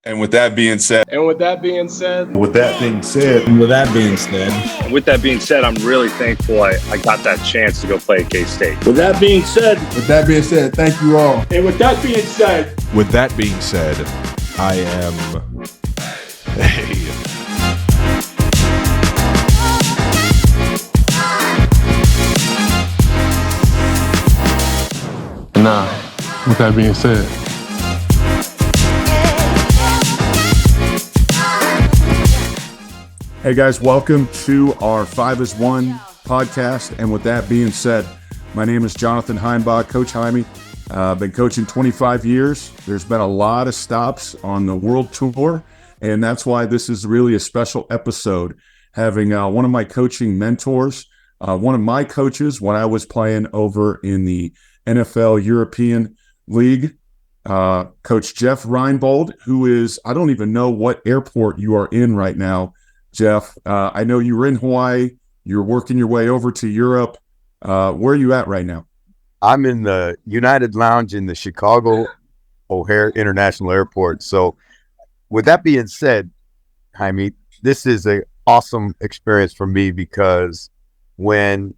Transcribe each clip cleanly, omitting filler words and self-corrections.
And with that being said, With that being said, With that being said, I'm really thankful I got that chance to go play at K-State. With that being said, thank you all. and with that being said, I am. Hey. With that being said. Hey guys, welcome to our 5 as 1 podcast. And with that being said, my name is Jonathan Heimbach, Coach Jaime. I've been coaching 25 years. There's been a lot of stops on the world tour, and that's why this is really a special episode, having one of my coaching mentors, one of my coaches when I was playing over in the NFL European League, Coach Jeff Reinbold, who is, I don't even know what airport you are in right now, Jeff. I know you were in Hawaii. You're working your way over to Europe. Where are you at right now? I'm in the United Lounge in the Chicago O'Hare International Airport. So with that being said, Jaime, this is an awesome experience for me because when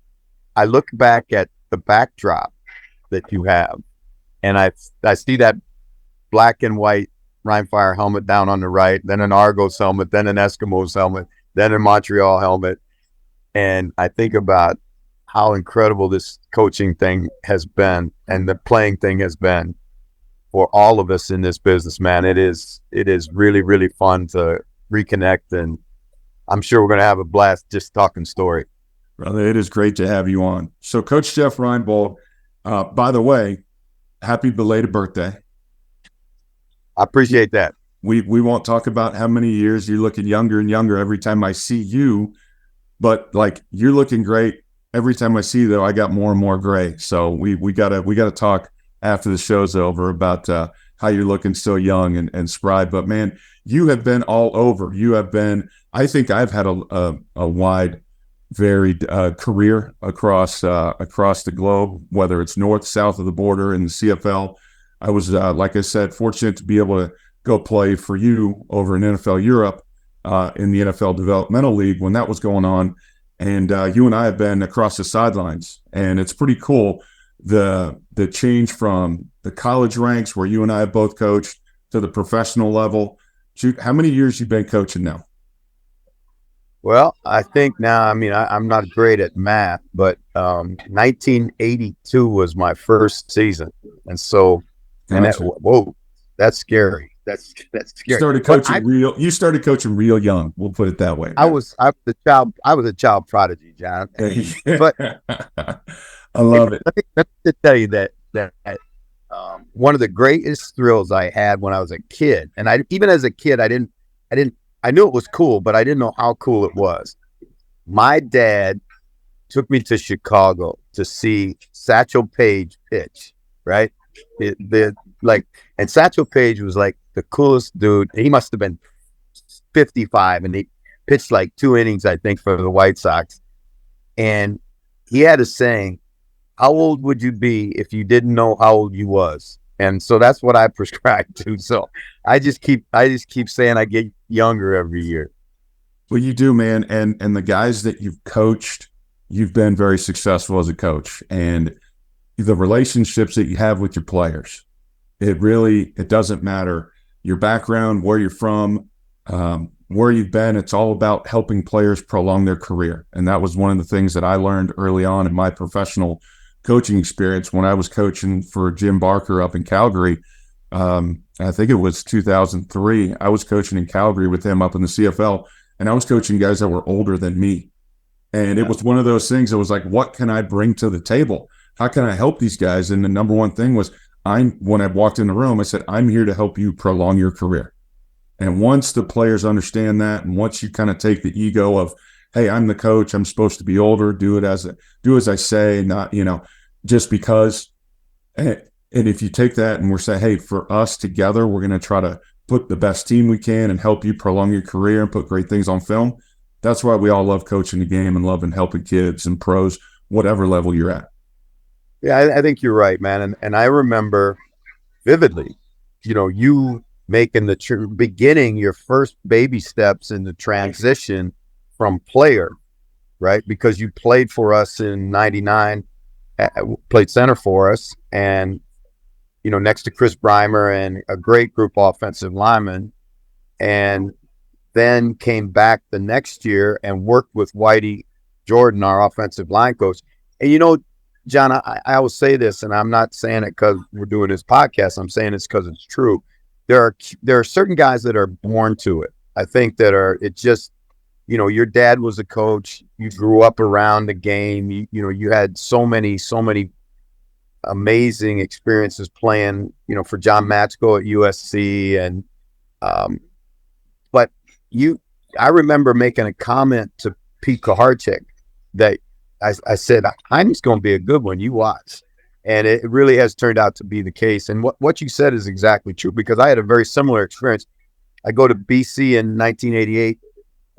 I look back at the backdrop that you have, and I see that black and white Rheinfire helmet down on the right, then an Argos helmet, then an Eskimos helmet, then a Montreal helmet. And I think about how incredible this coaching thing has been and the playing thing has been for all of us in this business, man. It is really, really fun to reconnect, and I'm sure we're going to have a blast just talking story. Brother, it is great to have you on. So Coach Jeff Reinbold, by the way, happy belated birthday. I appreciate that. We won't talk about how many years. You're looking younger and younger every time I see you, but like you're looking great every time I see you, though. I got more and more gray. So we gotta talk after the show's over about how you're looking so young and spry. But man, you have been all over. You have been. I think I've had a wide, varied career across the globe, whether it's north, south of the border in the CFL. I was, like I said, fortunate to be able to go play for you over in NFL Europe in the NFL Developmental League when that was going on. And you and I have been across the sidelines. And it's pretty cool, the change from the college ranks where you and I have both coached to the professional level. Shoot, how many years you been coaching now? Well, I think now, I'm not great at math, but 1982 was my first season. And so, that's scary. That's scary. You started coaching real young. We'll put it that way. I was a child prodigy, John. But I love it. Let me tell you that one of the greatest thrills I had when I was a kid, and even as a kid, I knew it was cool, but I didn't know how cool it was. My dad took me to Chicago to see Satchel Paige pitch, right? And Satchel Paige was like the coolest dude. He must have been 55, and he pitched like 2 innings, I think, for the White Sox. And he had a saying, "How old would you be if you didn't know how old you was?" And so that's what I prescribe to. So I just keep saying I get younger every year. Well, you do, man. And the guys that you've coached, you've been very successful as a coach. And the relationships that you have with your players, it doesn't matter your background, where you're from, where you've been. It's all about helping players prolong their career. And that was one of the things that I learned early on in my professional coaching experience when I was coaching for Jim Barker up in Calgary. I think it was 2003. I was coaching in Calgary with him up in the CFL, and I was coaching guys that were older than me. And it was one of those things that was like, what can I bring to the table? How can I help these guys? And the number one thing was, when I walked in the room, I said, I'm here to help you prolong your career. And once the players understand that, and once you kind of take the ego of, hey, I'm the coach, I'm supposed to be older, do as I say, not, just because. And if you take that and we're saying, hey, for us together, we're going to try to put the best team we can and help you prolong your career and put great things on film. That's why we all love coaching the game and loving helping kids and pros, whatever level you're at. Yeah, I think you're right, man. And I remember vividly, you making beginning your first baby steps in the transition from player, right? Because you played for us in '99, played center for us, and next to Chris Breimer and a great group of offensive linemen, and then came back the next year and worked with Whitey Jordan, our offensive line coach. And John, I always say this, and I'm not saying it because we're doing this podcast. I'm saying it's because it's true. There are certain guys that are born to it. I think it's just, your dad was a coach. You grew up around the game. You had so many amazing experiences playing, for John Matsko at USC. And, but I remember making a comment to Pete Koharchik that I said, Heine's going to be a good one. You watch. And it really has turned out to be the case. And what you said is exactly true, because I had a very similar experience. I go to BC in 1988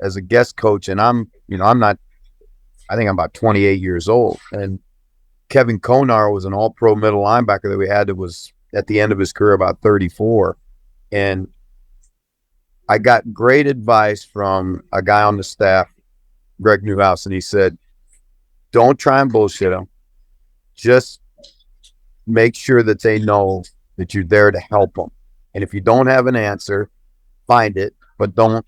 as a guest coach, and I think I'm about 28 years old. And Kevin Konar was an all-pro middle linebacker that we had that was at the end of his career about 34. And I got great advice from a guy on the staff, Greg Newhouse, and he said, don't try and bullshit them. Just make sure that they know that you're there to help them. And if you don't have an answer, find it, but don't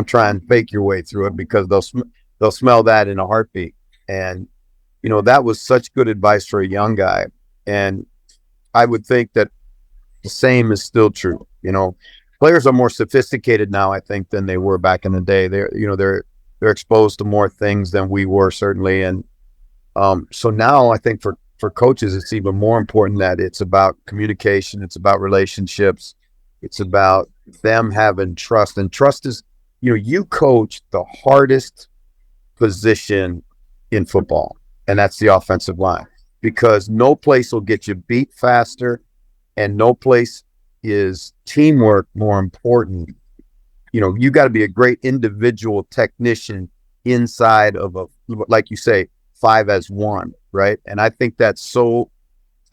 try and fake your way through it, because they'll smell that in a heartbeat. And, that was such good advice for a young guy. And I would think that the same is still true. Players are more sophisticated now, I think, than they were back in the day. They're exposed to more things than we were, certainly. And so now I think for coaches, it's even more important that it's about communication. It's about relationships. It's about them having trust. And trust is, you coach the hardest position in football, and that's the offensive line, because no place will get you beat faster, and no place is teamwork more important. You got to be a great individual technician inside of like you say, 5 as 1, right? And I think that's so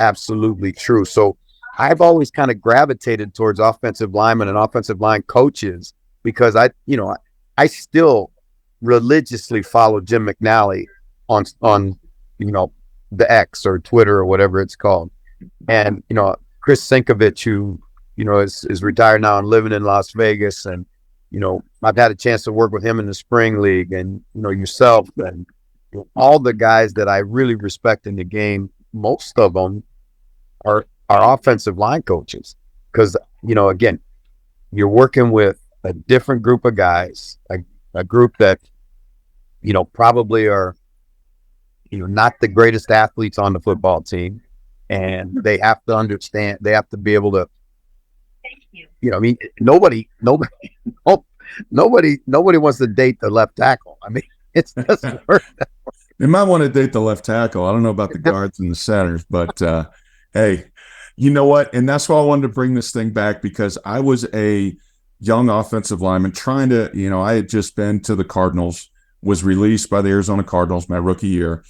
absolutely true. So I've always kind of gravitated towards offensive linemen and offensive line coaches, because I still religiously follow Jim McNally on the X or Twitter or whatever it's called. And, Chris Sinkovich, who, is retired now and living in Las Vegas. And, I've had a chance to work with him in the spring league, and, yourself and all the guys that I really respect in the game. Most of them are offensive line coaches, because, again, you're working with a different group of guys, a group that, probably are, not the greatest athletes on the football team. And they have to understand, they have to be able to, nobody wants to date the left tackle. It doesn't work. They might want to date the left tackle. I don't know about the guards and the centers, but hey, you know what? And that's why I wanted to bring this thing back, because I was a young offensive lineman trying to, I had just been to the Cardinals, was released by the Arizona Cardinals my rookie year.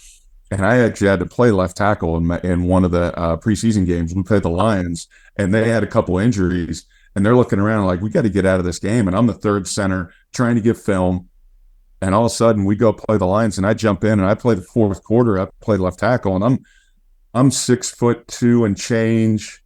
And I actually had to play left tackle in one of the preseason games. We played the Lions, and they had a couple injuries, and they're looking around like, we got to get out of this game. And I'm the third center trying to get film. And all of a sudden we go play the Lions, and I jump in and I play the fourth quarter. I play left tackle, and I'm 6'2" and change,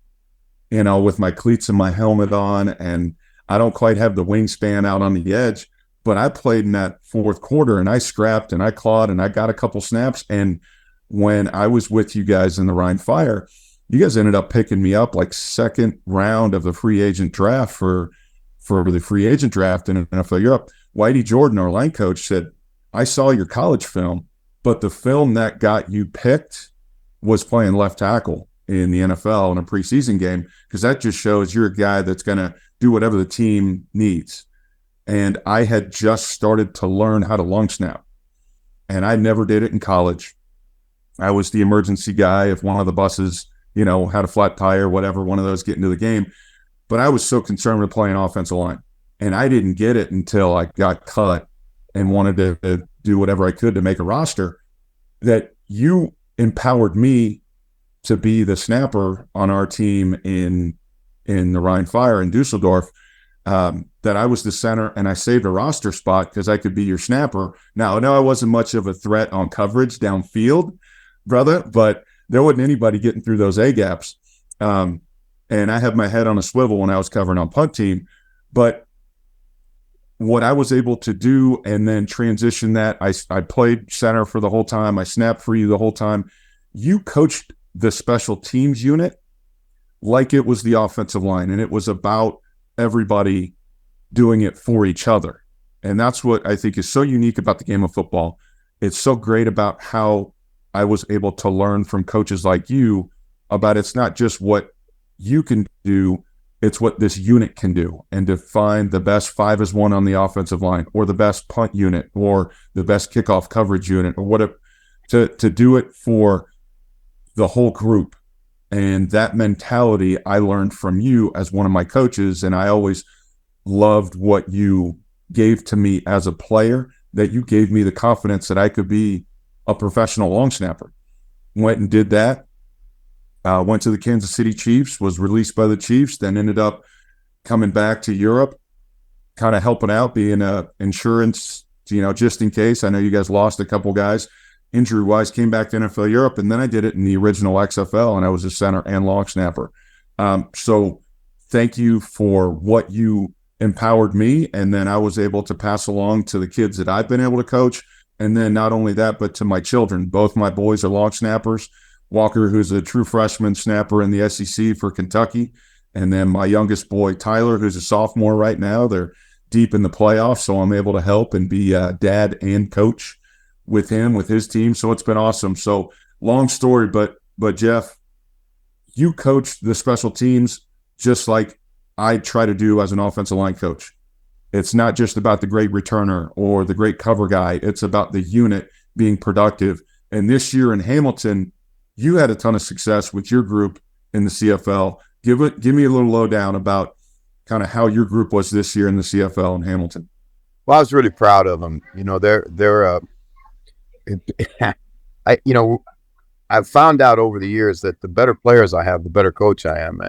with my cleats and my helmet on, and I don't quite have the wingspan out on the edge, but I played in that fourth quarter, and I scrapped and I clawed and I got a couple snaps. And when I was with you guys in the Rhine Fire, you guys ended up picking me up like second round of the free agent draft for the free agent draft in NFL Europe. Whitey Jordan, our line coach, said, I saw your college film, but the film that got you picked was playing left tackle in the NFL in a preseason game, because that just shows you're a guy that's going to do whatever the team needs. And I had just started to learn how to long snap, and I never did it in college. I was the emergency guy if one of the buses, had a flat tire, whatever, one of those get into the game. But I was so concerned with playing offensive line, and I didn't get it until I got cut and wanted to do whatever I could to make a roster, that you empowered me to be the snapper on our team in in the Rhein Fire in Dusseldorf, that I was the center and I saved a roster spot because I could be your snapper. Now, I know I wasn't much of a threat on coverage downfield, brother, but there wasn't anybody getting through those A gaps. And I had my head on a swivel when I was covering on punt team. But what I was able to do and then transition that, I played center for the whole time. I snapped for you the whole time. You coached the special teams unit like it was the offensive line, and it was about everybody doing it for each other. And that's what I think is so unique about the game of football. It's so great about how I was able to learn from coaches like you about it's not just what you can do, it's what this unit can do, and to find the best 5-as-1 on the offensive line, or the best punt unit, or the best kickoff coverage unit, or whatever, to do it for the whole group. And that mentality I learned from you as one of my coaches, and I always loved what you gave to me as a player, that you gave me the confidence that I could be a professional long snapper. Went and did that. Went to the Kansas City Chiefs, was released by the Chiefs, then ended up coming back to Europe, kind of helping out, being a insurance, just in case. I know you guys lost a couple guys injury-wise, came back to NFL Europe, and then I did it in the original XFL, and I was a center and long snapper. So thank you for what you empowered me, and then I was able to pass along to the kids that I've been able to coach. And then not only that, but to my children. Both my boys are long snappers. Walker, who's a true freshman snapper in the SEC for Kentucky, and then my youngest boy, Tyler, who's a sophomore right now. They're deep in the playoffs, so I'm able to help and be dad and coach with him, with his team. So it's been awesome. So long story, but Jeff, you coach the special teams just like I try to do as an offensive line coach. It's not just about the great returner or the great cover guy. It's about the unit being productive. And this year in Hamilton, you had a ton of success with your group in the CFL. Give me a little lowdown about kind of how your group was this year in the CFL in Hamilton. Well, I was really proud of them. I've found out over the years that the better players I have, the better coach I am.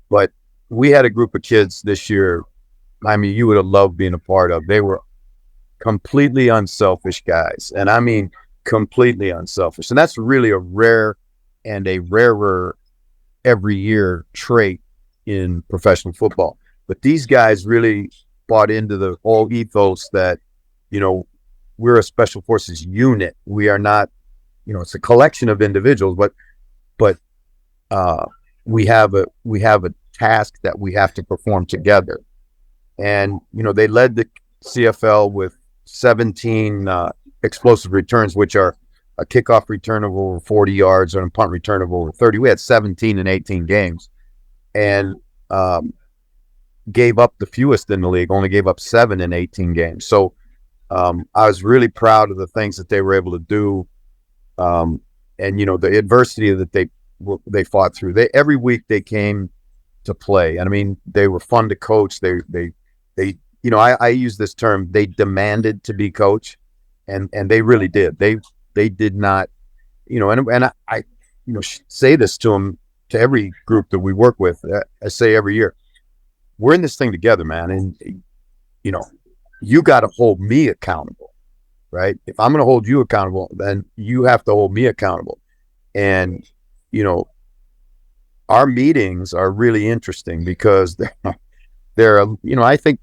But we had a group of kids this year, I mean, you would have loved being a part of. They were completely unselfish guys. And I mean, completely unselfish. And that's really a rare and a rarer every year trait in professional football. But these guys really bought into the whole ethos that, we're a special forces unit. We are not, it's a collection of individuals, but we have a task that we have to perform together. And, they led the CFL with 17 explosive returns, which are a kickoff return of over 40 yards and a punt return of over 30. We had 17 in 18 games, and gave up the fewest in the league, only gave up 7 in 18 games. So I was really proud of the things that they were able to do. And, the adversity that they fought through. Every week they came to play. And I mean, they were fun to coach. I use this term, they demanded to be coached, and they really did. They did not, and I say this to them, to every group that we work with. I say every year, we're in this thing together, man. And, you got to hold me accountable, right? If I'm going to hold you accountable, then you have to hold me accountable. And, our meetings are really interesting because they're I think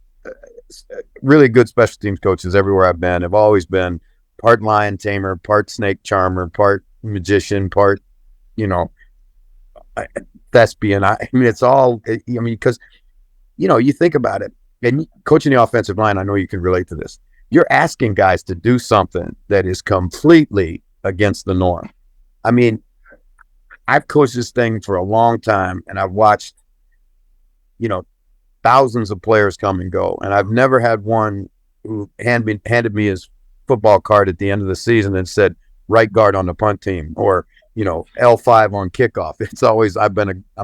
really good special teams coaches everywhere I've been have always been part lion tamer, part snake charmer, part magician, part, thespian. It's all, because, you think about it, and coaching the offensive line, I know you can relate to this. You're asking guys to do something that is completely against the norm. I mean, I've coached this thing for a long time, and I've watched, thousands of players come and go, and I've never had one who handed me his football card at the end of the season and said right guard on the punt team, or L5 on kickoff. It's always I'm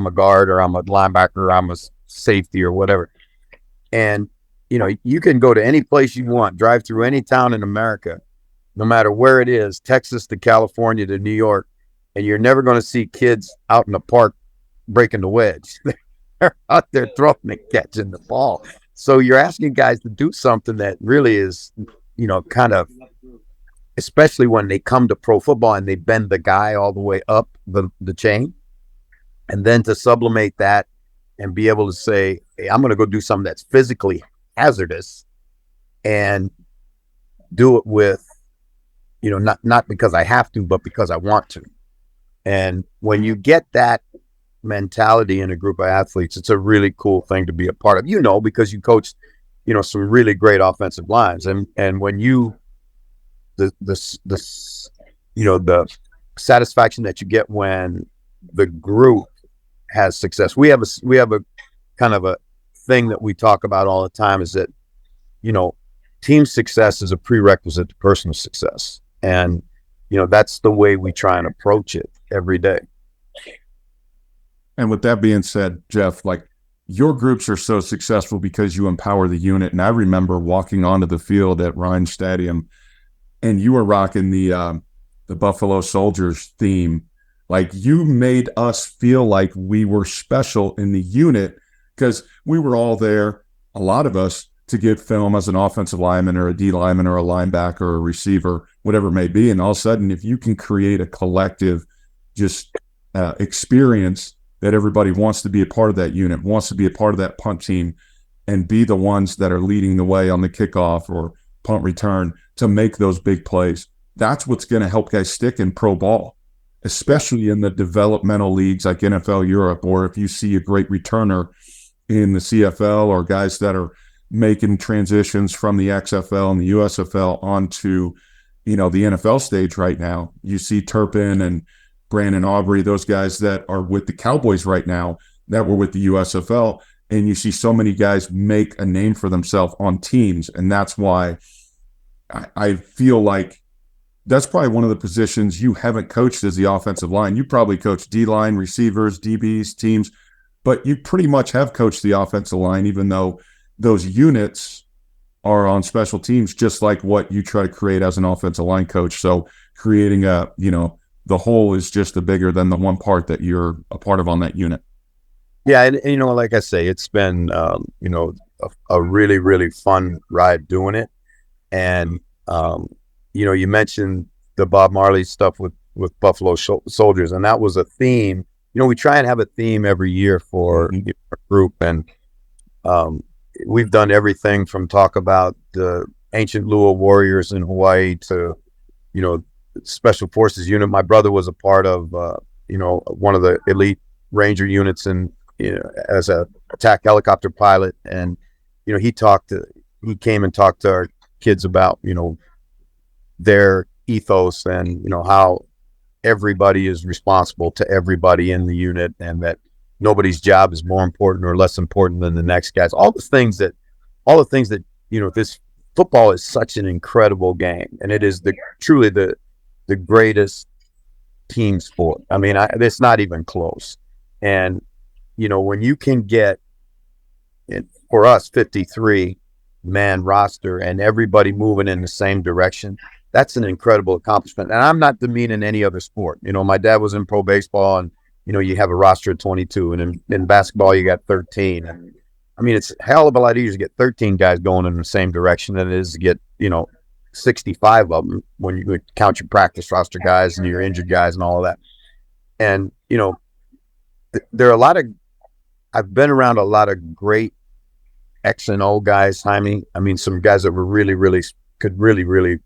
a guard, or I'm a linebacker, or I'm a safety, or whatever. And you can go to any place you want, drive through any town in America, no matter where it is, Texas to California to New York, and you're never going to see kids out in the park breaking the wedge. they're out there throwing and catching the ball. So you're asking guys to do something that really is, kind of, especially when they come to pro football and they bend the guy all the way up the chain. And then to sublimate that and be able to say, hey, I'm going to go do something that's physically hazardous and do it with, not because I have to, but because I want to. And when you get that mentality in a group of athletes, it's a really cool thing to be a part of, because you coached, some really great offensive lines. And when you, the satisfaction that you get when the group has success. We have a kind of a thing that we talk about all the time is that, team success is a prerequisite to personal success. And, that's the way we try and approach it every day. And with that being said, Jeff, like your groups are so successful because you empower the unit. And I remember walking onto the field at Ryan Stadium and you were rocking the Buffalo Soldiers theme. Like you made us feel like we were special in the unit because we were all there, a lot of us, to get film as an offensive lineman or a D lineman or a linebacker or a receiver, whatever it may be. And all of a sudden, if you can create a collective just experience that everybody wants to be a part of that unit, wants to be a part of that punt team and be the ones that are leading the way on the kickoff or punt return to make those big plays, that's what's going to help guys stick in pro ball, especially in the developmental leagues like NFL Europe, or if you see a great returner in the CFL or guys that are making transitions from the XFL and the USFL onto, the NFL stage right now. You see Turpin and Brandon Aubrey, those guys that are with the Cowboys right now that were with the USFL, and you see so many guys make a name for themselves on teams, and that's why I feel like that's probably one of the positions you haven't coached as the offensive line. You probably coached D-line, receivers, DBs, teams, but you pretty much have coached the offensive line, even though those units are on special teams, just like what you try to create as an offensive line coach. So creating the whole is just bigger than the one part that you're a part of on that unit. Yeah. And like I say, it's been, a really, really fun ride doing it. And, you mentioned the Bob Marley stuff with Buffalo Soldiers, and that was a theme. We try and have a theme every year for our group. And, we've done everything from talk about the ancient Luo warriors in Hawaii to, special forces unit. My brother was a part of, one of the elite Ranger units as a attack helicopter pilot. And, he came and talked to our kids about, their ethos and, how everybody is responsible to everybody in the unit and that nobody's job is more important or less important than the next guy's. All the things that, this football is such an incredible game, and it is truly the greatest team sport. I mean, it's not even close. And, when you can get, for us, 53-man roster and everybody moving in the same direction, that's an incredible accomplishment. And I'm not demeaning any other sport. My dad was in pro baseball, and you have a roster of 22, and in basketball, you got 13. And I mean, it's a hell of a lot easier to get 13 guys going in the same direction than it is to get, 65 of them when you count your practice roster guys and your injured guys and all of that. And, there are I've been around a lot of great X and O guys, Jaime. I mean, some guys that were could really,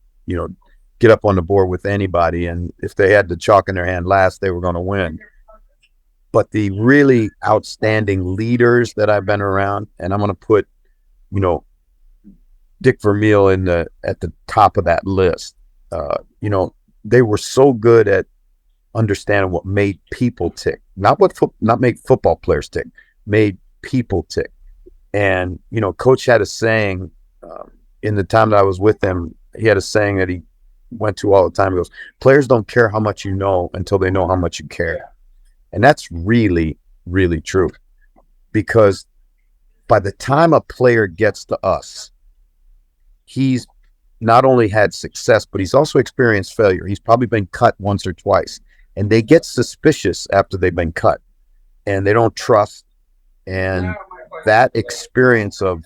get up on the board with anybody. And if they had the chalk in their hand last, they were going to win. But the really outstanding leaders that I've been around, and I'm going to put, Dick Vermeil at the top of that list. They were so good at understanding what made people tick, not make football players tick, made people tick. And Coach had a saying in the time that I was with him. He had a saying that he went to all the time. He goes, "Players don't care how much you know until they know how much you care." And that's really, really true, because by the time a player gets to us, he's not only had success, but he's also experienced failure. He's probably been cut once or twice, and they get suspicious after they've been cut, and they don't trust And that experience of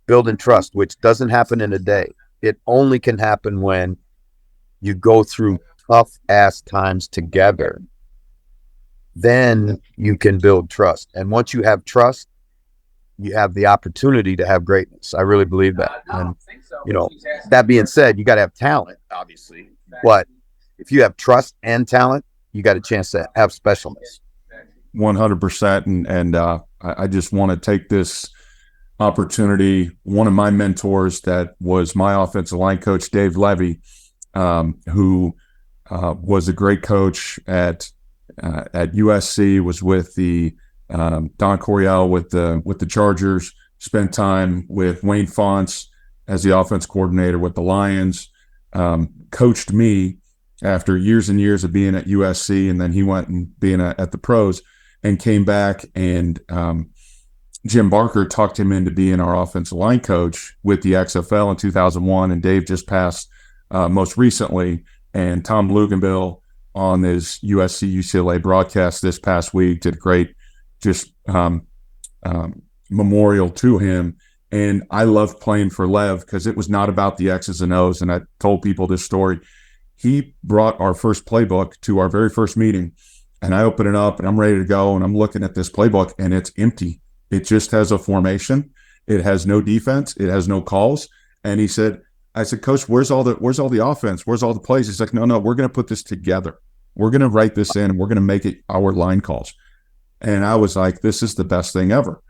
building trust, which doesn't happen in a day, it only can happen when you go through tough ass times together. Then you can build trust. And once you have trust, you have the opportunity to have greatness. I really believe that. And, that being said, you got to have talent, obviously. But if you have trust and talent, you got a chance to have specialness. 100%. And I just want to take this opportunity. One of my mentors that was my offensive line coach, Dave Levy, who was a great coach at USC, was with the Don Coryell with the Chargers, spent time with Wayne Fonts as the offense coordinator with the Lions, coached me after years and years of being at USC, and then he went and being at the pros and came back, and Jim Barker talked him into being our offensive line coach with the XFL in 2001, and Dave just passed most recently, and Tom Luganbill on his USC UCLA broadcast this past week did a great memorial to him. And I loved playing for Lev because it was not about the X's and O's. And I told people this story. He brought our first playbook to our very first meeting, and I open it up and I'm ready to go. And I'm looking at this playbook and it's empty. It just has a formation. It has no defense. It has no calls. And I said, Coach, where's all the offense? Where's all the plays? He's like, no, we're going to put this together. We're going to write this in and we're going to make it our line calls. And I was like, this is the best thing ever.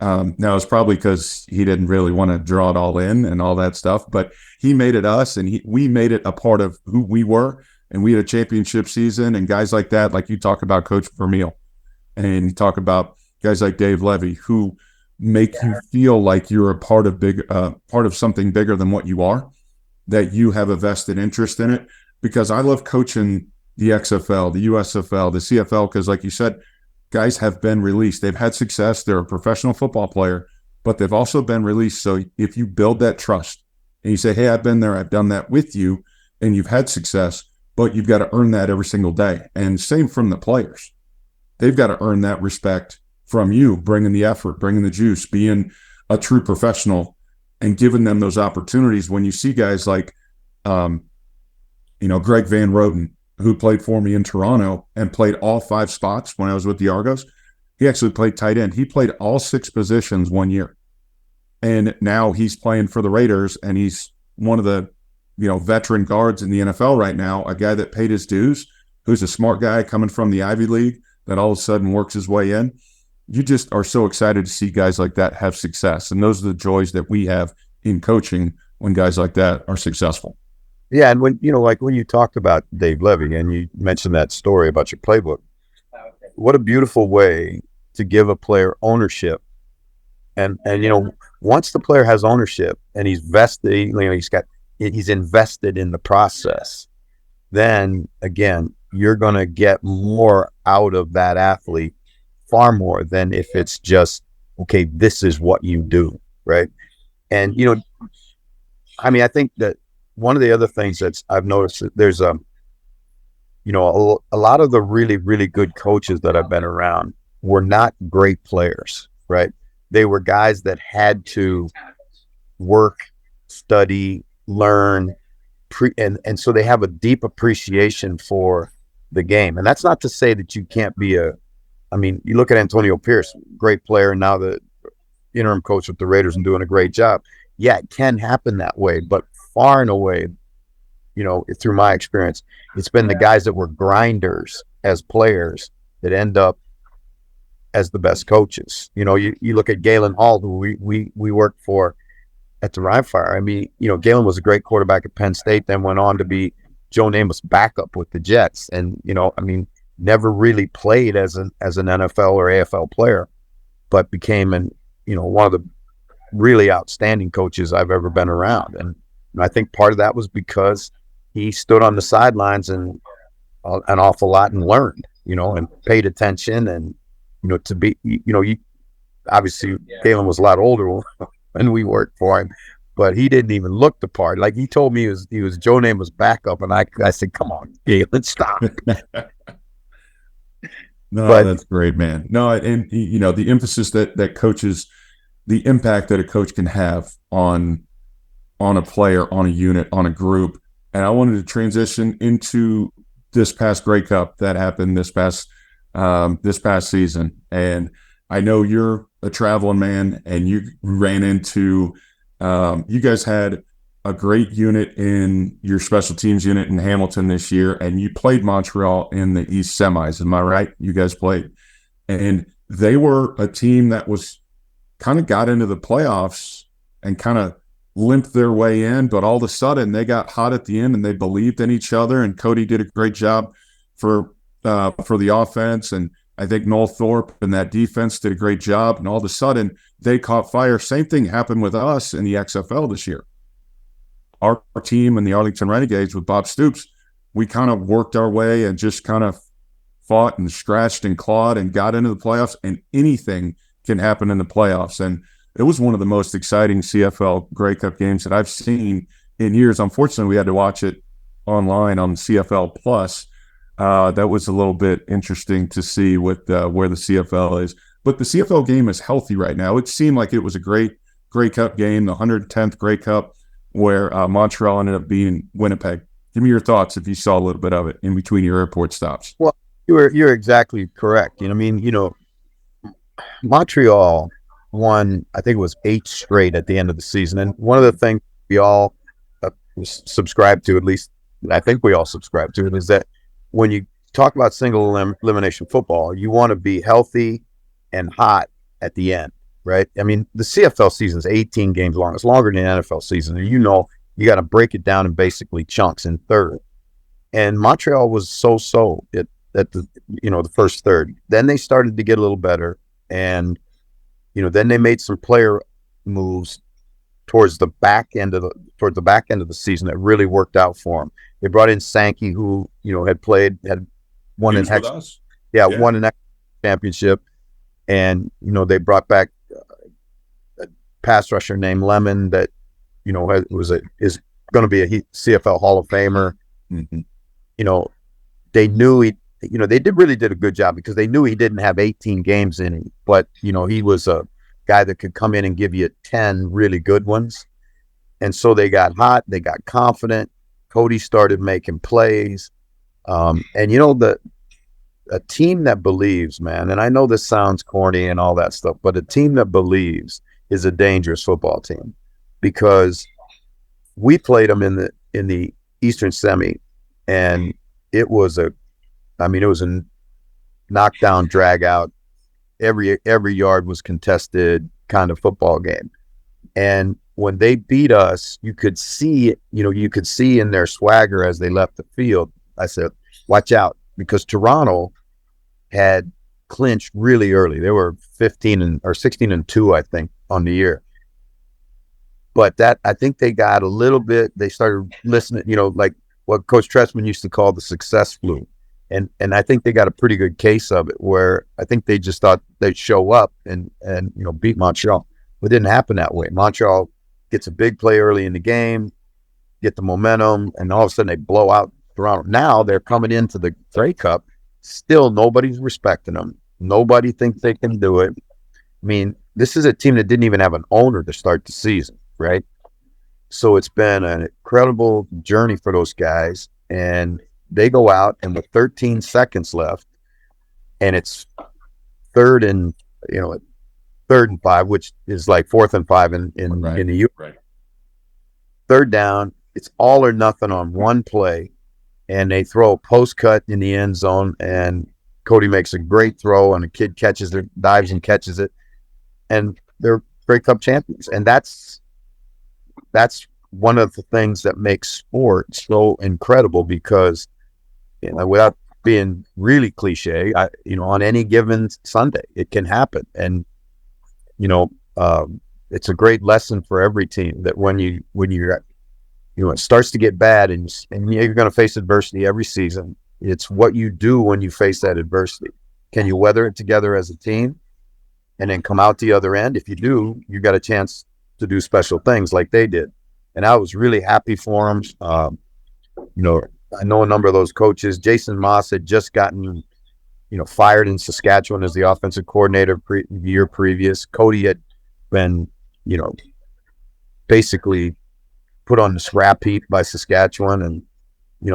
Now, it's probably because he didn't really want to draw it all in and all that stuff, but he made it us, and we made it a part of who we were, and we had a championship season and guys like that, like you talk about Coach Vermeil, and you talk about guys like Dave Levy, who make you feel like you're a part of something bigger than what you are, that you have a vested interest in it. Because I love coaching the XFL, the USFL, the CFL, because like you said, guys have been released. They've had success. They're a professional football player, but they've also been released. So if you build that trust and you say, hey, I've been there, I've done that with you, and you've had success, but you've got to earn that every single day. And same from the players. They've got to earn that respect from you, bringing the effort, bringing the juice, being a true professional, and giving them those opportunities. When you see guys like, Greg Van Roten, who played for me in Toronto and played all 5 spots when I was with the Argos. He actually played tight end. He played all 6 positions 1 year. And now he's playing for the Raiders, and he's one of the, veteran guards in the NFL right now, a guy that paid his dues, who's a smart guy coming from the Ivy League that all of a sudden works his way in. You just are so excited to see guys like that have success. And those are the joys that we have in coaching when guys like that are successful. Yeah, and when you talked about Dave Levy and you mentioned that story about your playbook, what a beautiful way to give a player ownership. And once the player has ownership and he's vested, he's invested in the process, then again, you're going to get more out of that athlete, far more than if it's just, okay, this is what you do, right? And I think that one of the other things that I've noticed, there's a lot of the really, really good coaches that I've been around were not great players, right? They were guys that had to work, study, learn, and so they have a deep appreciation for the game. And that's not to say that you can't be you look at Antonio Pierce, great player, and now the interim coach with the Raiders and doing a great job. Yeah, it can happen that way, but far and away, through my experience, it's been the guys that were grinders as players that end up as the best coaches. You look at Galen Hall, who we worked for at the Rhine Fire. Galen was a great quarterback at Penn State, then went on to be Joe Namath's backup with the Jets, and never really played as an NFL or AFL player, but became one of the really outstanding coaches I've ever been around. And I think part of that was because he stood on the sidelines and an awful lot and learned, and paid attention, and to be, obviously Galen was a lot older when we worked for him, but he didn't even look the part. Like he told me he was Joe Namath's backup, and I said, come on, Galen, stop. No, But that's great, man. No, and the emphasis that coaches, the impact that a coach can have on a player, on a unit, on a group. And I wanted to transition into this past Grey Cup that happened this past season. And I know you're a traveling man, and you ran into you guys had a great unit in your special teams unit in Hamilton this year, and you played Montreal in the East semis. Am I right? You guys played, and they were a team that was kind of got into the playoffs and kind of limped their way in, but all of a sudden they got hot at the end and they believed in each other. And Cody did a great job for the offense, and I think Noel Thorpe and that defense did a great job. And all of a sudden they caught fire. Same thing happened with us in the XFL this year. Our team and the Arlington Renegades with Bob Stoops, we kind of worked our way and just kind of fought and scratched and clawed and got into the playoffs, and anything can happen in the playoffs. And it was one of the most exciting CFL Grey Cup games that I've seen in years. Unfortunately, we had to watch it online on CFL Plus. That was a little bit interesting to see with where the CFL is. But the CFL game is healthy right now. It seemed like it was a great Grey Cup game, the 110th Grey Cup, where Montreal ended up being Winnipeg. Give me your thoughts if you saw a little bit of it in between your airport stops. Well, you're exactly correct. Montreal won, I think it was 8 straight at the end of the season. And one of the things we all subscribe to, at least I think we all subscribe to it, is that when you talk about single elimination football, you want to be healthy and hot at the end, right? I mean, the CFL season is 18 games long. It's longer than the NFL season. And you got to break it down in basically chunks in third. And Montreal was so-so at the first third. Then they started to get a little better. And then they made some player moves towards the back end of the season that really worked out for them. They brought in Sankey, who had won an won an championship, and they brought back a pass rusher named Lemon that is going to be a CFL Hall of Famer. Mm-hmm. They knew they really did a good job because they knew he didn't have 18 games in him, but he was a guy that could come in and give you 10 really good ones. And so they got hot, they got confident. Cody started making plays. And a team that believes, man, and I know this sounds corny and all that stuff, but a team that believes is a dangerous football team, because we played them in the Eastern Semi, and it was a knockdown, drag out. Every yard was contested kind of football game. And when they beat us, you could see in their swagger as they left the field. I said, watch out, because Toronto had clinched really early. They were 16-2, I think, on the year. But I think they got a little bit, they started listening, like what Coach Tressman used to call the success flu. And I think they got a pretty good case of it, where I think they just thought they'd show up and beat Montreal. It didn't happen that way. Montreal gets a big play early in the game, get the momentum, and all of a sudden they blow out Toronto. Now they're coming into the Grey Cup. Still, nobody's respecting them. Nobody thinks they can do it. I mean, this is a team that didn't even have an owner to start the season, right? So it's been an incredible journey for those guys. And they go out, and with 13 seconds left, and it's third and 5, which is like 4th and 5 in the U. Right. Third down, it's all or nothing on one play, and they throw a post cut in the end zone, and Cody makes a great throw, and a kid catches it, dives and catches it, and they're Grey Cup champions. And that's one of the things that makes sport so incredible, because without being really cliche, on any given Sunday, it can happen. And, it's a great lesson for every team that when it starts to get bad and you're going to face adversity every season, it's what you do when you face that adversity. Can you weather it together as a team and then come out the other end? If you do, you got a chance to do special things like they did. And I was really happy for them. I know a number of those coaches. Jason Moss had just gotten fired in Saskatchewan as the offensive coordinator year previous. Cody had been, basically put on the scrap heap by Saskatchewan, and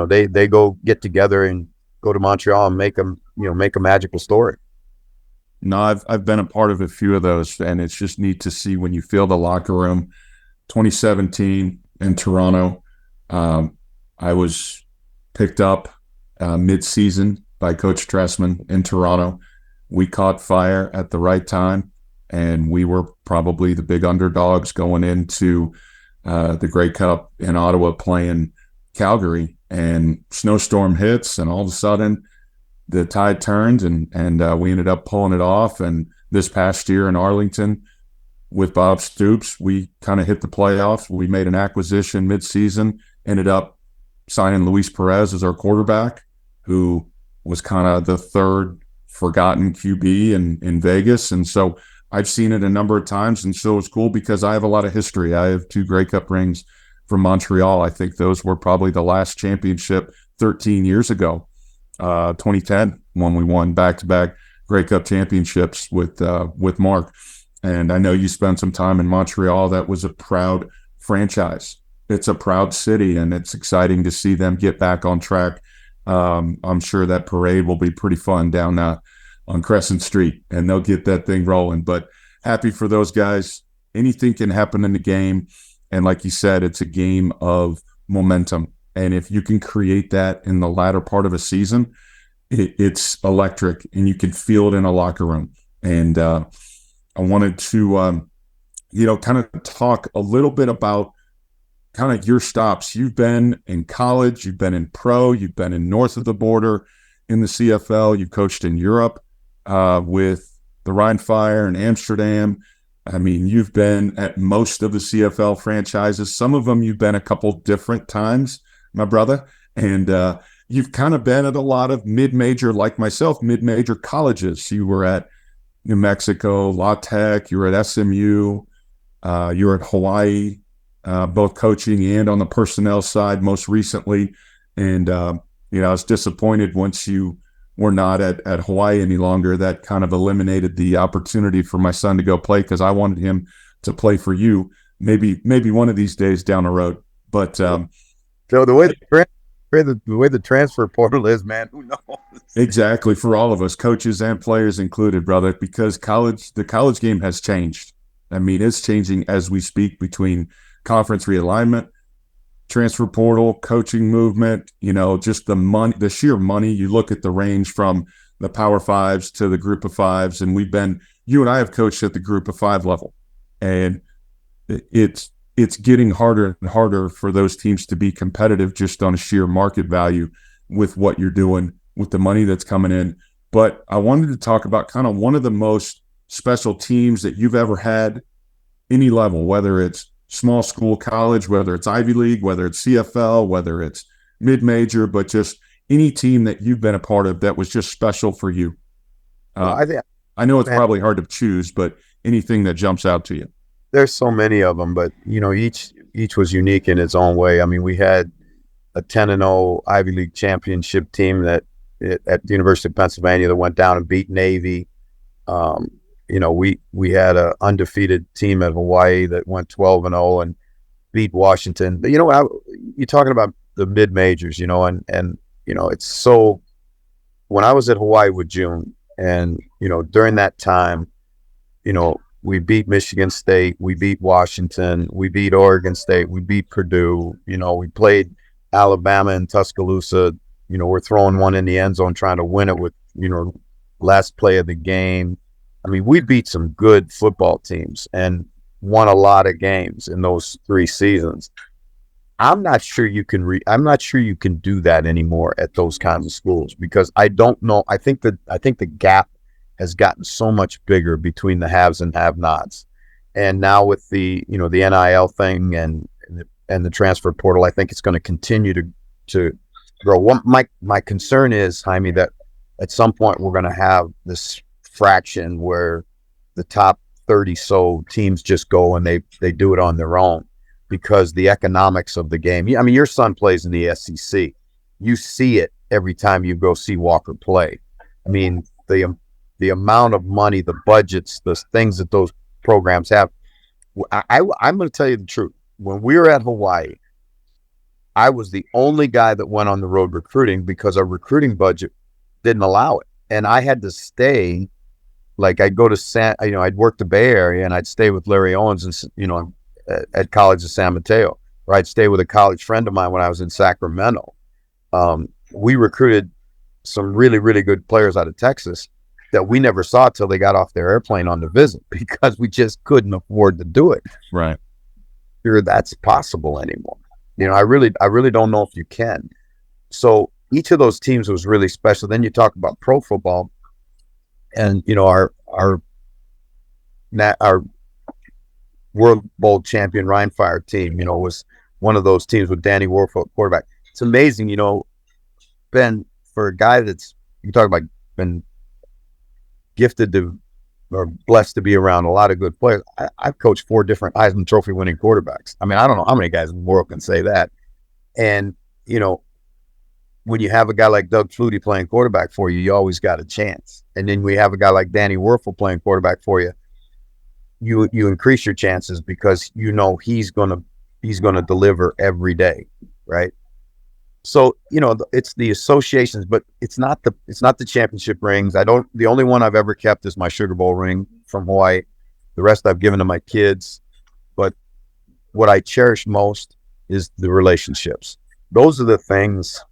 they go get together and go to Montreal and make a magical story. No, I've been a part of a few of those, and it's just neat to see when you feel the locker room. 2017 in Toronto, I was picked up mid-season by Coach Tressman in Toronto. We caught fire at the right time, and we were probably the big underdogs going into the Grey Cup in Ottawa playing Calgary, and snowstorm hits, and all of a sudden the tide turned, and we ended up pulling it off. And this past year in Arlington with Bob Stoops, we kind of hit the playoffs. We made an acquisition mid-season, ended up signing Luis Perez as our quarterback, who was kind of the third forgotten QB in Vegas. And so I've seen it a number of times, and so it's cool because I have a lot of history. I have 2 Grey Cup rings from Montreal. I think those were probably the last championship 13 years ago, 2010, when we won back-to-back Grey Cup championships with Mark. And I know you spent some time in Montreal. That was a proud franchise. It's a proud city, and it's exciting to see them get back on track. I'm sure that parade will be pretty fun down on Crescent Street, and they'll get that thing rolling. But happy for those guys. Anything can happen in the game. And like you said, it's a game of momentum. And if you can create that in the latter part of a season, it's electric, and you can feel it in a locker room. And I wanted to, kind of talk a little bit about kind of your stops. You've been in college, you've been in pro, you've been in north of the border in the CFL, you've coached in Europe with the Rhein Fire in Amsterdam. I mean, you've been at most of the CFL franchises. Some of them you've been a couple different times, my brother. And you've kind of been at a lot of mid-major, like myself, mid-major colleges. You were at New Mexico, La Tech, you were at SMU, you were at Hawaii, both coaching and on the personnel side most recently. And, I was disappointed once you were not at Hawaii any longer. That kind of eliminated the opportunity for my son to go play, because I wanted him to play for you maybe one of these days down the road. But so the way the transfer portal is, man, who knows? Exactly, for all of us, coaches and players included, brother, because the college game has changed. I mean, it's changing as we speak, between conference realignment, transfer portal, coaching movement, just the money, the sheer money. You look at the range from the Power Fives to the Group of Fives, and you and I have coached at the Group of Five level, and it's getting harder and harder for those teams to be competitive just on a sheer market value with what you're doing with the money that's coming in. But I wanted to talk about kind of one of the most special teams that you've ever had, any level, whether it's small school, college, whether it's Ivy League, whether it's CFL, whether it's mid-major, but just any team that you've been a part of that was just special for you. I know it's probably hard to choose, but anything that jumps out to you. There's so many of them, but each was unique in its own way. I mean, we had a 10-0 Ivy League championship team that at the University of Pennsylvania that went down and beat Navy. We had an undefeated team at Hawaii that went 12-0 and beat Washington. But you're talking about the mid majors, and it's so. When I was at Hawaii with June, and during that time, we beat Michigan State, we beat Washington, we beat Oregon State, we beat Purdue. We played Alabama and Tuscaloosa. We're throwing one in the end zone, trying to win it with last play of the game. I mean, we beat some good football teams and won a lot of games in those 3 seasons. I'm not sure you can do that anymore at those kinds of schools, because I don't know. I think the gap has gotten so much bigger between the haves and have-nots. And now with the the NIL thing and the transfer portal, I think it's going to continue to grow. My concern is, Jaime, that at some point we're going to have this fraction where the top 30 so teams just go and they do it on their own, because the economics of the game. I mean, your son plays in the SEC. You see it every time you go see Walker play. I mean, the amount of money, the budgets, the things that those programs have. I'm going to tell you the truth. When we were at Hawaii, I was the only guy that went on the road recruiting because our recruiting budget didn't allow it. And I had to stay, like I'd go to I'd work the Bay Area and I'd stay with Larry Owens and, at College of San Mateo, or I'd stay with a college friend of mine when I was in Sacramento. We recruited some really, really good players out of Texas that we never saw till they got off their airplane on the visit because we just couldn't afford to do it. Right. Sure, that's possible anymore. I really don't know if you can. So each of those teams was really special. Then you talk about pro football, and our World Bowl champion Rheinfire team, was one of those teams with Danny Warfield quarterback. It's amazing, Ben, for a guy that's, you talk about been gifted to or blessed to be around a lot of good players. I've coached 4 different Heisman Trophy winning quarterbacks. I mean, I don't know how many guys in the world can say that. And, when you have a guy like Doug Flutie playing quarterback for you, you always got a chance. And then we have a guy like Danny Werfel playing quarterback for you. You increase your chances because he's gonna deliver every day, right? So it's the associations, but it's not the championship rings. The only one I've ever kept is my Sugar Bowl ring from Hawaii. The rest I've given to my kids. But what I cherish most is the relationships. Those are the things.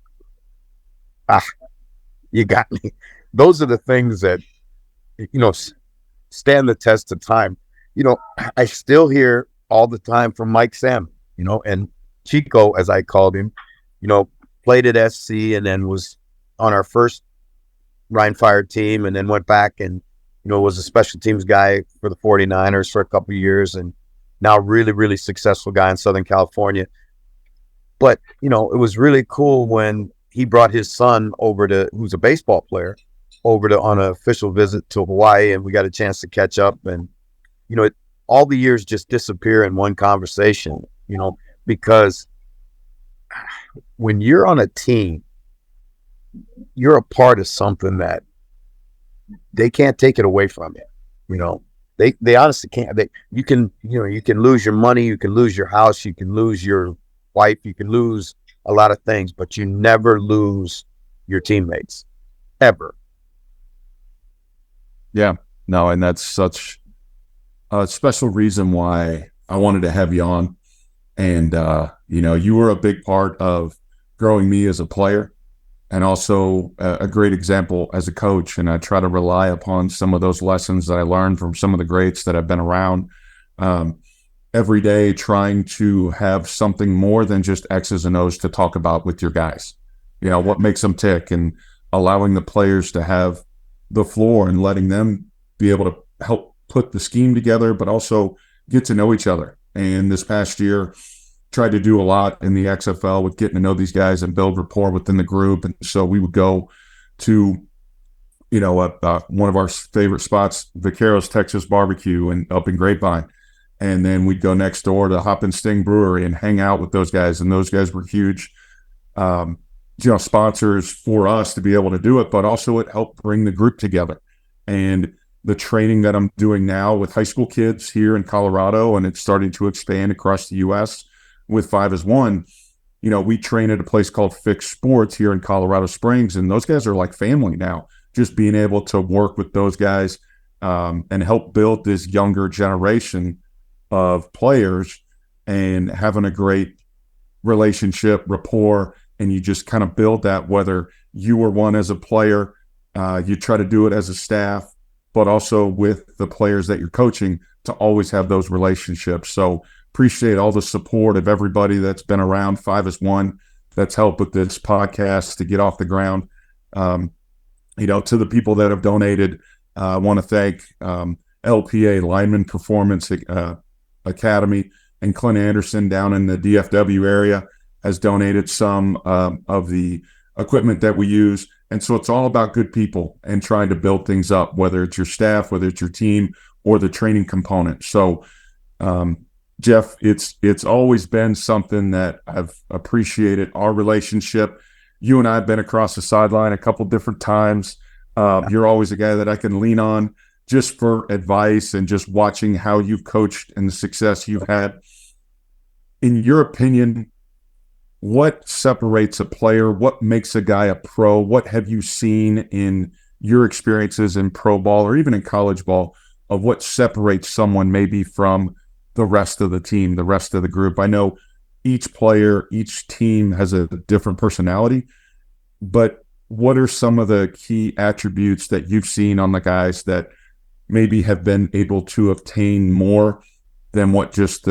You got me. Those are the things that stand the test of time. I still hear all the time from Mike Sam, and Chico, as I called him, played at SC and then was on our first Rheinfire team and then went back and, was a special teams guy for the 49ers for a couple of years and now really, really successful guy in Southern California. But, it was really cool when he brought his son who's a baseball player, on an official visit to Hawaii, and we got a chance to catch up. And, all the years just disappear in one conversation, because when you're on a team, you're a part of something that they can't take it away from you. They honestly can't. You can lose your money, you can lose your house, you can lose your wife, you can lose a lot of things, but you never lose your teammates, ever. Yeah, no, and that's such a special reason why I wanted to have you on. And, you were a big part of growing me as a player and also a great example as a coach. And I try to rely upon some of those lessons that I learned from some of the greats that I've been around every day, trying to have something more than just X's and O's to talk about with your guys. What makes them tick, and allowing the players to have the floor and letting them be able to help put the scheme together, but also get to know each other. And this past year, tried to do a lot in the XFL with getting to know these guys and build rapport within the group. And so we would go to, one of our favorite spots, Vaqueros Texas Barbecue, and up in Grapevine. And then we'd go next door to Hop and Sting Brewery and hang out with those guys. And those guys were huge, sponsors for us to be able to do it, but also it helped bring the group together. And the training that I'm doing now with high school kids here in Colorado, and it's starting to expand across the U.S. with 5 as 1, we train at a place called Fix Sports here in Colorado Springs, and those guys are like family now. Just being able to work with those guys and help build this younger generation of players and having a great relationship, rapport, and you just kind of build that, whether you were one as a player, you try to do it as a staff, but also with the players that you're coaching to always have those relationships. So appreciate all the support of everybody that's been around 5 as 1 that's helped with this podcast to get off the ground. To the people that have donated, I want to thank LPA, Lineman Performance Academy, and Clint Anderson down in the DFW area has donated some of the equipment that we use. And so it's all about good people and trying to build things up, whether it's your staff, whether it's your team, or the training component. So, Jeff, it's always been something that I've appreciated, our relationship. You and I have been across the sideline a couple different times. You're always a guy that I can lean on just for advice and just watching how you've coached and the success you've had. In your opinion, what separates a player? What makes a guy a pro? What have you seen in your experiences in pro ball or even in college ball of what separates someone maybe from the rest of the team, the rest of the group? I know each player, each team has a different personality, but what are some of the key attributes that you've seen on the guys that maybe have been able to obtain more than what just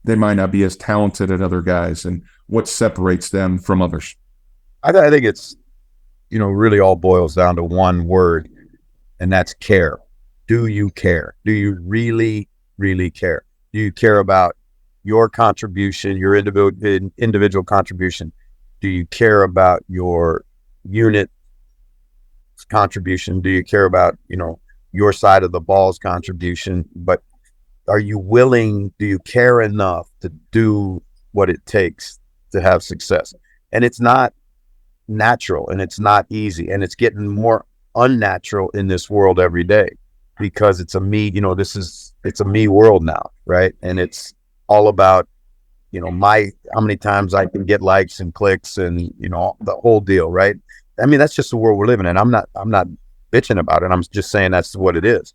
they might not be as talented as other guys, and what separates them from others? I think it's, really all boils down to one word, and that's care. Do you care? Do you really, really care? Do you care about your contribution, your individual contribution? Do you care about your unit contribution? Do you care about, your side of the ball's contribution? But are you willing, do you care enough to do what it takes to have success? And it's not natural, and it's not easy, and it's getting more unnatural in this world every day, because it's a me, it's a me world now, right? And it's all about, how many times I can get likes and clicks and, the whole deal, right? I mean, that's just the world we're living in. I'm not bitching about it. I'm just saying that's what it is.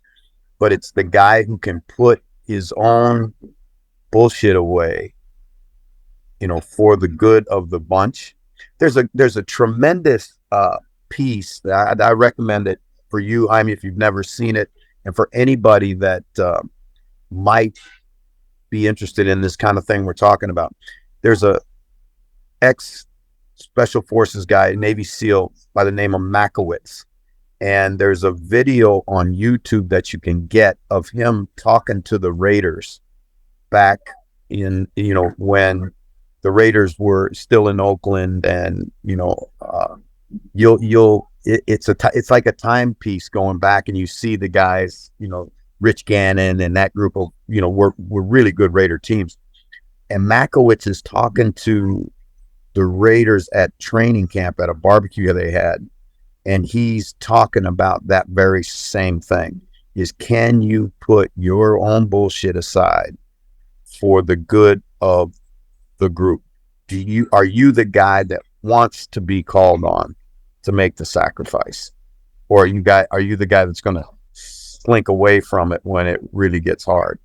But it's the guy who can put his own bullshit away, for the good of the bunch. There's a tremendous piece that I recommend it for you, Jaime, if you've never seen it, and for anybody that might be interested in this kind of thing we're talking about. There's a ex-Special Forces guy, Navy SEAL, by the name of Makowitz. And there's a video on YouTube that you can get of him talking to the Raiders back in, when the Raiders were still in Oakland, and, it's like a timepiece going back, and you see the guys, Rich Gannon and that group of, were really good Raider teams. And Makowitz is talking to the Raiders at training camp at a barbecue they had. And he's talking about that very same thing, is can you put your own bullshit aside for the good of the group? Are you the guy that wants to be called on to make the sacrifice? Or are you the guy that's going to slink away from it when it really gets hard?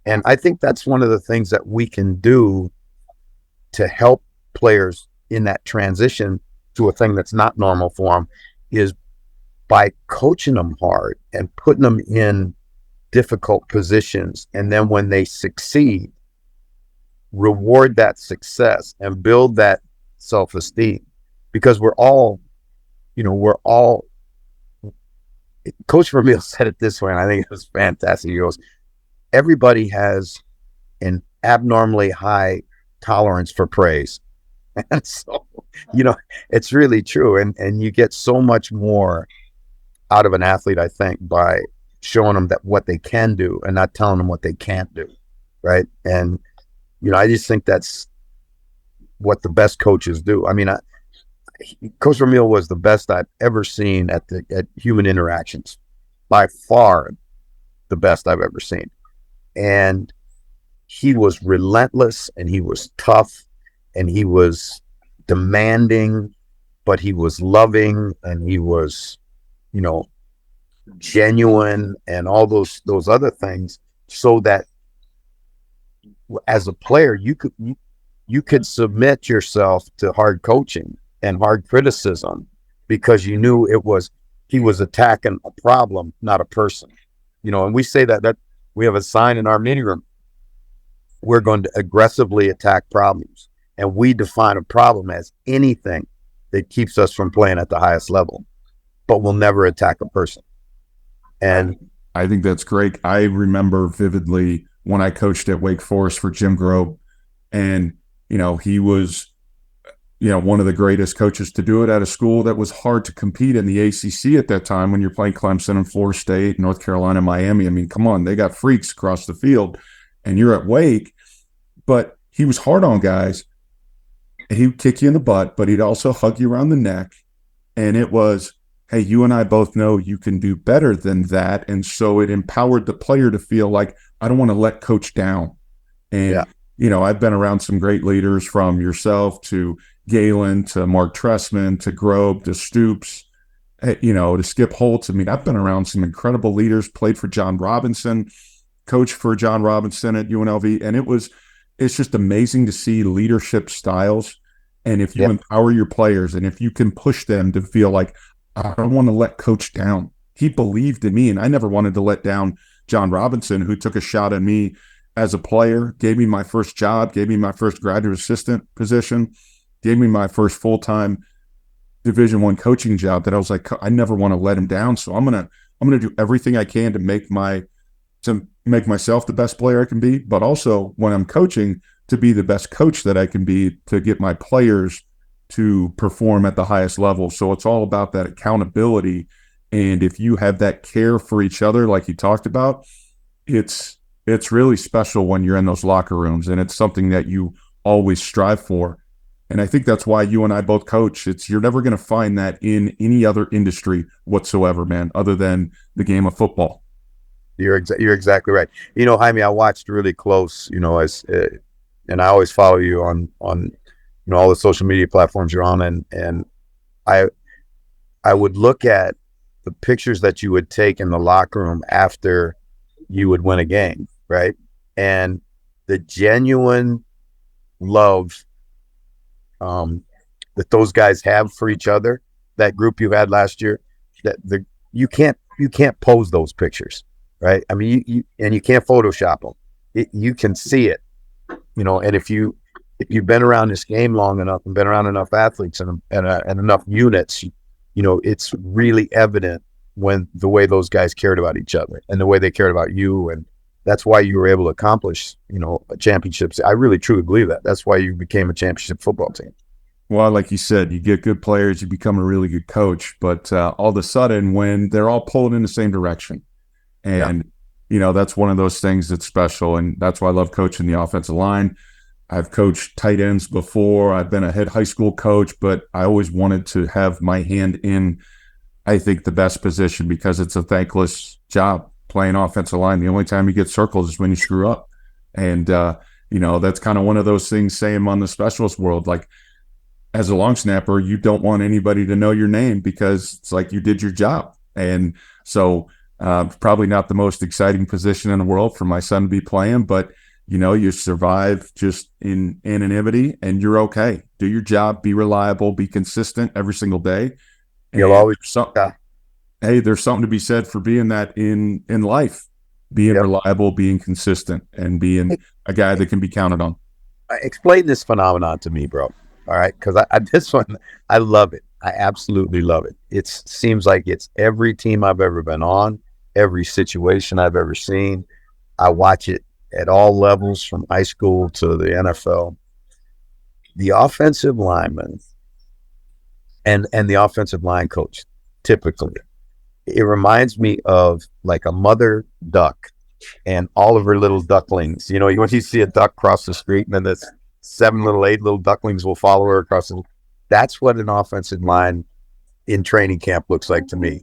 And I think that's one of the things that we can do to help players in that transition to a thing that's not normal for them, is by coaching them hard and putting them in difficult positions. And then when they succeed, reward that success and build that self-esteem. Because we're all Coach Vermeil said it this way, and I think it was fantastic. He goes, everybody has an abnormally high tolerance for praise. And so, it's really true. And you get so much more out of an athlete, I think, by showing them that what they can do and not telling them what they can't do. Right. And, I just think that's what the best coaches do. I mean, Coach Vermeil was the best I've ever seen at human interactions, by far the best I've ever seen. And he was relentless, and he was tough, and he was demanding, but he was loving, and he was, genuine, and all those other things, so that as a player, you could submit yourself to hard coaching and hard criticism, because you knew he was attacking a problem, not a person. And we say that we have a sign in our meeting room: we're going to aggressively attack problems. And we define a problem as anything that keeps us from playing at the highest level, but we'll never attack a person. And I think that's great. I remember vividly when I coached at Wake Forest for Jim Grobe, and, he was, one of the greatest coaches to do it at a school that was hard to compete in the ACC at that time when you're playing Clemson and Florida State, North Carolina, Miami. I mean, come on, they got freaks across the field, and you're at Wake. But he was hard on guys, and he would kick you in the butt, but he'd also hug you around the neck. And it was, hey, you and I both know you can do better than that. And so it empowered the player to feel like, I don't want to let coach down. And, I've been around some great leaders, from yourself to Galen to Mark Tressman to Grobe to Stoops, to Skip Holtz. I mean, I've been around some incredible leaders, played for John Robinson, coached for John Robinson at UNLV. And it's just amazing to see leadership styles. And if you empower your players and if you can push them to feel like, I don't want to let coach down. He believed in me, and I never wanted to let down John Robinson, who took a shot at me as a player, gave me my first job, gave me my first graduate assistant position, gave me my first full-time Division I coaching job, that I was like, I never want to let him down. So I'm gonna do everything I can to make myself the best player I can be, but also when I'm coaching, to be the best coach that I can be, to get my players to perform at the highest level. So it's all about that accountability. And if you have that care for each other, like you talked about, it's really special when you're in those locker rooms, and it's something that you always strive for. And I think that's why you and I both coach. You're never going to find that in any other industry whatsoever, man, other than the game of football. You're exactly right. Jaime, I watched really close, and I always follow you on all the social media platforms you're on, and I would look at the pictures that you would take in the locker room after you would win a game, right? And the genuine love that those guys have for each other, that group you had last year, you can't pose those pictures, right? I mean, you can't Photoshop them. You can see it, and if you've been around this game long enough and been around enough athletes and enough units, it's really evident when the way those guys cared about each other and the way they cared about you. And that's why you were able to accomplish, championships. I really truly believe that. That's why you became a championship football team. Well, like you said, you get good players, you become a really good coach. But all of a sudden, when they're all pulling in the same direction, and that's one of those things that's special. And that's why I love coaching the offensive line. I've coached tight ends before. I've been a head high school coach, but I always wanted to have my hand in, I think, the best position, because it's a thankless job playing offensive line. The only time you get circles is when you screw up. And, that's kind of one of those things, saying on the specialist world, like, as a long snapper, you don't want anybody to know your name, because it's like you did your job. And so probably not the most exciting position in the world for my son to be playing, but you survive just in anonymity, and you're okay. Do your job, be reliable, be consistent every single day. You'll always Hey, there's something to be said for being that in life, being reliable, being consistent, and being a guy that can be counted on. Explain this phenomenon to me, bro. All right, because this one, I love it. I absolutely love it. It seems like it's every team I've ever been on, every situation I've ever seen. I watch it at all levels, from high school to the NFL. The offensive lineman and the offensive line coach, typically, it reminds me of like a mother duck and all of her little ducklings. When you see a duck cross the street, and then there's 8 little ducklings will follow her across that's what an offensive line in training camp looks like to me.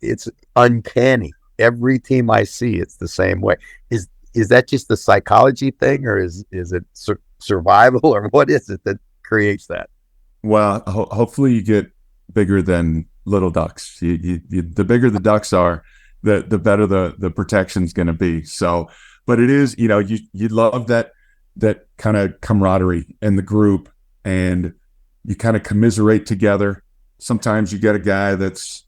It's uncanny. Every team I see, it's the same way. Is that just the psychology thing, or is it survival, or what is it that creates that? Well, hopefully you get bigger than little ducks. The bigger the ducks are, the better the protection's going to be. So, but it is, you love that kind of camaraderie in the group, and you kind of commiserate together. Sometimes you get a guy that's,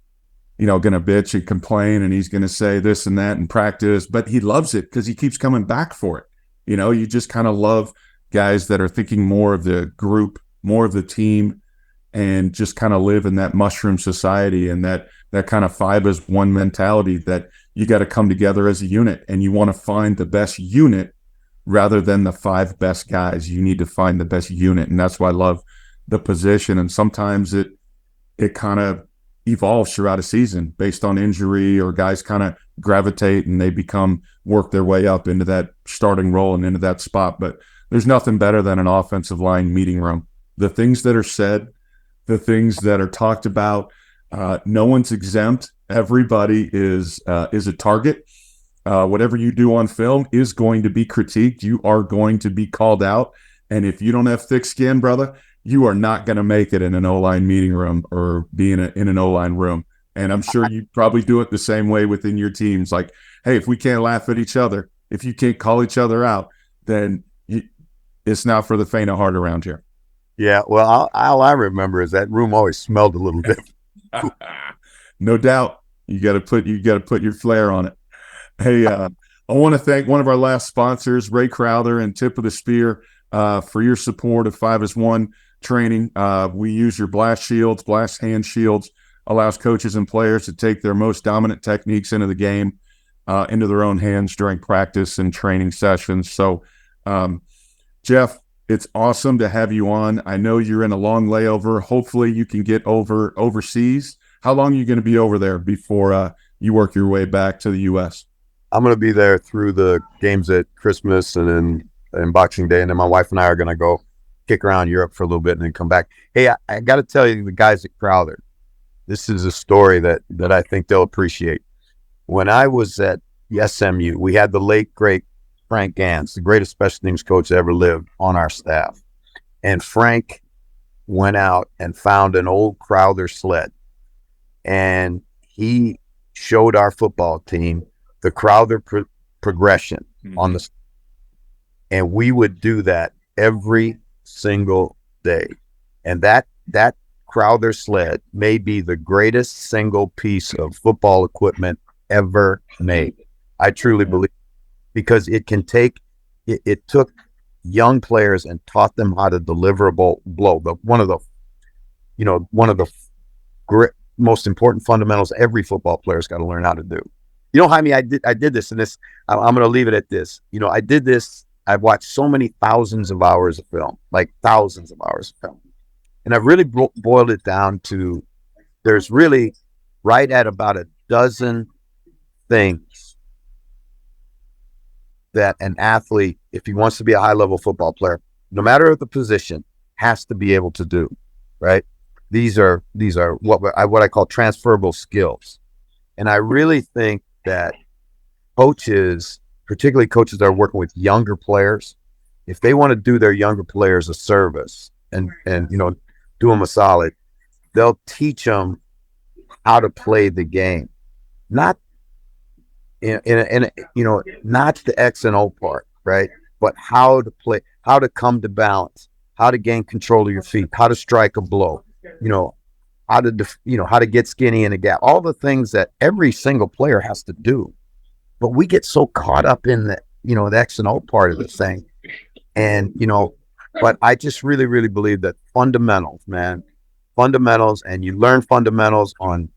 going to bitch and complain, and he's going to say this and that in practice, but he loves it because he keeps coming back for it. You just kind of love guys that are thinking more of the group, more of the team, and just kind of live in that mushroom society, and that kind of 5 as 1 mentality, that you got to come together as a unit, and you want to find the best unit rather than the 5 best guys. You need to find the best unit. And that's why I love the position. And sometimes it kind of evolves throughout a season based on injury, or guys kind of gravitate and they work their way up into that starting role and into that spot. But there's nothing better than an offensive line meeting room. The things that are said, the things that are talked about, No one's exempt. Everybody is a target. Whatever you do on film is going to be critiqued. You are going to be called out. And if you don't have thick skin, brother, you are not going to make it in an O-line meeting room or be in an O-line room. And I'm sure you probably do it the same way within your teams. Like, hey, if we can't laugh at each other, if you can't call each other out, then it's not for the faint of heart around here. Yeah, well, all I remember is that room always smelled a little bit. No doubt. You got to put your flair on it. Hey, I want to thank one of our last sponsors, Ray Crowther and Tip of the Spear, for your support of 5-as-1 training. We use your blast hand shields, allows coaches and players to take their most dominant techniques into the game, into their own hands during practice and training sessions. So, Jeff, it's awesome to have you on. I know you're in a long layover. Hopefully you can get overseas. How long are you going to be over there before you work your way back to the U.S.? I'm going to be there through the games at Christmas and Boxing Day, and then my wife and I are going to go kick around Europe for a little bit and then come back. Hey, I got to tell you, the guys at Crowther, this is a story that I think they'll appreciate. When I was at SMU, we had the late, great Frank Gans, the greatest special teams coach that ever lived, on our staff. And Frank went out and found an old Crowther sled, and he showed our football team the Crowther progression on the, and we would do that every single day. And that Crowther sled may be the greatest single piece of football equipment ever made. I truly believe, because it can take, it took young players and taught them how to deliver a blow. One of the great, most important fundamentals every football player's got to learn how to do. You know, Jaime, I did this, and this, I'm going to leave it at this. You know, I did this. I've watched so many thousands of hours of film, like thousands of hours of film. And I've really boiled it down to, there's really right at about a dozen things that an athlete, if he wants to be a high-level football player, no matter the position, has to be able to do, right? These are what I call transferable skills. And I really think that coaches, particularly coaches that are working with younger players, if they want to do their younger players a service and you know, do them a solid, they'll teach them how to play the game, not in you know, not the X and O part, right? But how to play, how to come to balance, how to gain control of your feet, how to strike a blow, you know, how to get skinny in a gap, all the things that every single player has to do. But we get so caught up in the, you know, the X and O part of the thing. And, you know, but I just really, really believe that fundamentals, and you learn fundamentals on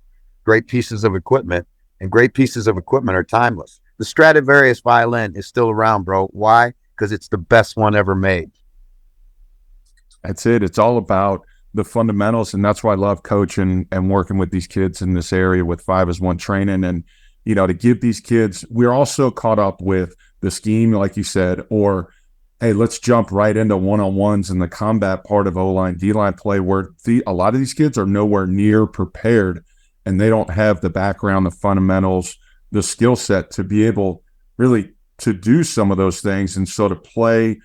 great pieces of equipment, and great pieces of equipment are timeless. The Stradivarius violin is still around, bro. Why? Because it's the best one ever made. That's it. It's all about the fundamentals, and that's why I love coaching and working with these kids in this area with 5-as-1 training. And, you know, to give these kids, we're also caught up with the scheme, like you said, or, hey, let's jump right into one-on-ones and the combat part of O-line, D-line play, where a lot of these kids are nowhere near prepared, and they don't have the background, the fundamentals, the skill set to be able really to do some of those things. And so to play,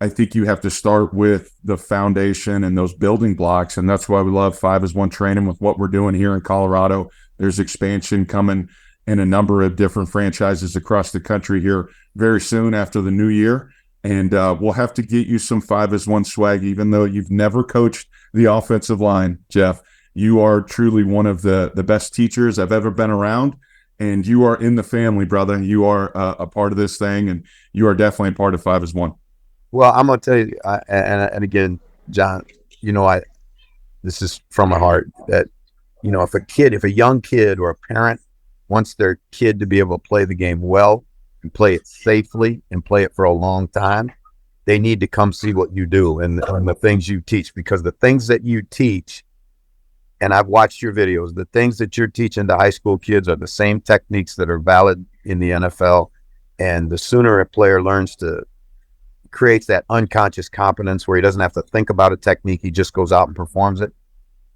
I think you have to start with the foundation and those building blocks. And that's why we love 5-as-1 training with what we're doing here in Colorado. There's expansion coming in a number of different franchises across the country here very soon after the new year. And we'll have to get you some 5-as-1 swag, even though you've never coached the offensive line, Jeff. You are truly one of the best teachers I've ever been around. And you are in the family, brother. You are a part of this thing, and you are definitely a part of 5-as-1. Well, I'm going to tell you, and again, John, you know, this is from my heart, that, you know, if a young kid or a parent wants their kid to be able to play the game well and play it safely and play it for a long time, they need to come see what you do and the things you teach, because the things that you teach, and I've watched your videos, the things that you're teaching to high school kids are the same techniques that are valid in the NFL. And the sooner a player learns to creates that unconscious competence where he doesn't have to think about a technique, he just goes out and performs it,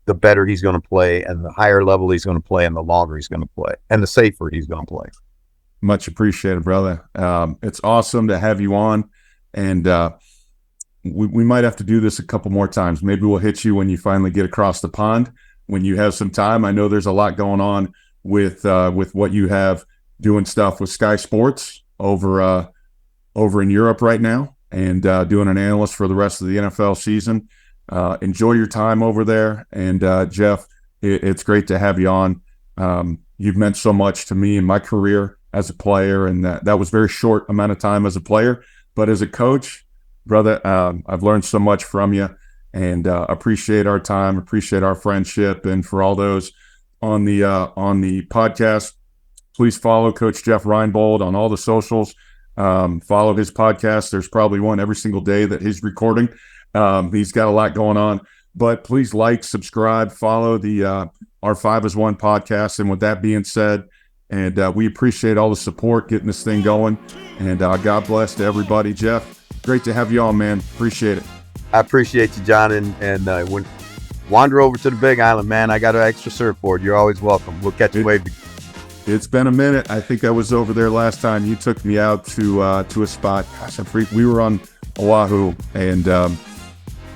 the better he's going to play, and the higher level he's going to play, and the longer he's going to play, and the safer he's going to play. Much appreciated, brother. It's awesome to have you on, and we might have to do this a couple more times. Maybe we'll hit you when you finally get across the pond, when you have some time. I know there's a lot going on with what you have, doing stuff with Sky Sports over in Europe right now, and doing an analyst for the rest of the NFL season. Enjoy your time over there. And Jeff, it's great to have you on. You've meant so much to me in my career as a player, and that was very short amount of time as a player, but as a coach, brother, I've learned so much from you, and appreciate our time, appreciate our friendship. And for all those on the podcast, please follow Coach Jeff Reinbold on all the socials. Follow his podcast. There's probably one every single day that he's recording. He's got a lot going on, but please like, subscribe, follow the our 5 as 1 podcast. And with that being said, and we appreciate all the support getting this thing going. And God bless to everybody. Jeff, great to have you on, man. Appreciate it. I appreciate you, John. And when wander over to the Big Island, man, I got an extra surfboard. You're always welcome. We'll catch you wave. It's been a minute. I think I was over there last time. You took me out to a spot. Gosh, we were on Oahu, and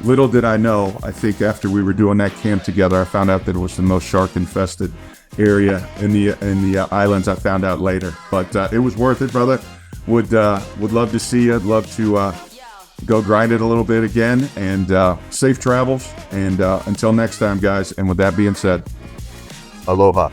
little did I know, I think after we were doing that camp together, I found out that it was the most shark-infested area in the islands. I found out later, but it was worth it, brother. Would love to see you. I'd love to go grind it a little bit again. And safe travels. And until next time, guys. And with that being said, Aloha.